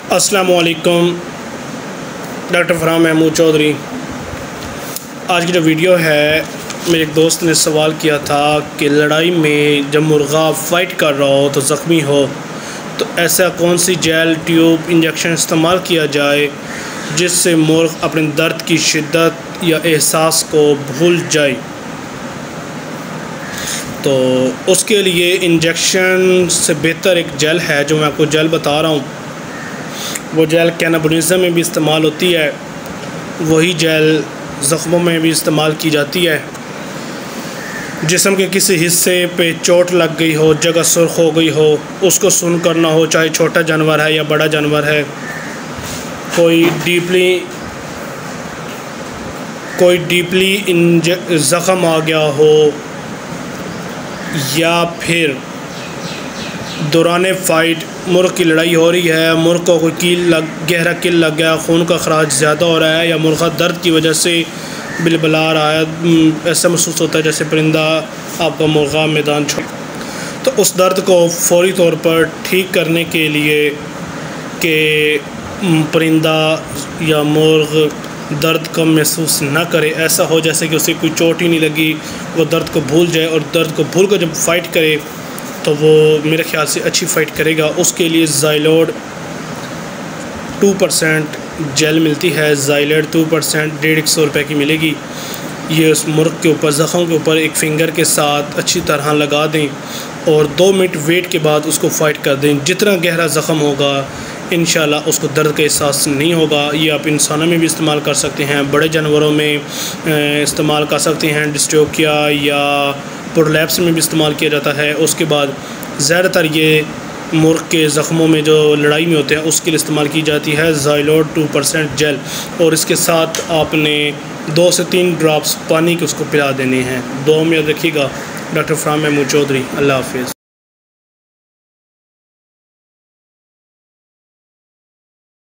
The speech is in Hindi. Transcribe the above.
अस्सलामुअलैकुम, डॉक्टर फरहान महमूद चौधरी। आज की जो वीडियो है, मेरे एक दोस्त ने सवाल किया था कि लड़ाई में जब मुर्गा फ़ाइट कर रहा हो तो ज़ख्मी हो तो ऐसा कौन सी जेल, ट्यूब, इंजेक्शन इस्तेमाल किया जाए जिससे मुर्ग अपने दर्द की शिद्दत या एहसास को भूल जाए। तो उसके लिए इंजेक्शन से बेहतर एक जेल है जो मैं आपको जेल बता रहा हूँ। वो जेल कैनाबोनिज़म में भी इस्तेमाल होती है, वही जेल ज़ख्मों में भी इस्तेमाल की जाती है। जिस्म के किसी हिस्से पे चोट लग गई हो, जगह सुर्ख हो गई हो, उसको सुन्न करना हो, चाहे छोटा जानवर है या बड़ा जानवर है, कोई डीपली ज़ख़म आ गया हो, या फिर दौरान फ़ाइट मुर्ग की लड़ाई हो रही है, मुर्ग को कोई गहरा कील लग गया, खून का खराज ज़्यादा हो रहा है, या मुर्गा दर्द की वजह से बिलबिला रहा है, ऐसा महसूस होता है जैसे परिंदा आपका मुर्गा मैदान छोड़, तो उस दर्द को फौरी तौर पर ठीक करने के लिए कि परिंदा या मुर्ग दर्द कम महसूस ना करे, ऐसा हो जैसे कि उसे कोई चोट ही नहीं लगी, वो दर्द को भूल जाए, और दर्द को भूल कर जब फ़ाइट करे तो वो मेरे ख़्याल से अच्छी फ़ाइट करेगा। उसके लिए ज़ाइलोड 2% जेल मिलती है। ज़ाइलोड 2% 150 रुपये की मिलेगी। ये उस मुर्ग के ऊपर, ज़ख़म के ऊपर एक फ़िंगर के साथ अच्छी तरह लगा दें और 2 मिनट वेट के बाद उसको फ़ाइट कर दें। जितना गहरा ज़ख़म होगा इंशाल्लाह उसको दर्द का एहसास नहीं होगा। ये आप इंसानों में भी इस्तेमाल कर सकते हैं, बड़े जानवरों में इस्तेमाल कर सकते हैं, डिस्ट्रोकिया या प्रोलैप्स में भी इस्तेमाल किया जाता है। उसके बाद ज़्यादातर ये मुर्ग के ज़ख्मों में जो लड़ाई में होते हैं उसके लिए इस्तेमाल की जाती है ज़ाइलोड 2% जेल, और इसके साथ आपने 2 से 3 ड्रॉप्स पानी के उसको पिला देने हैं। दुआ में याद रखिएगा। डॉक्टर फरहान महमूद चौधरी। अल्लाह हाफ़िज़।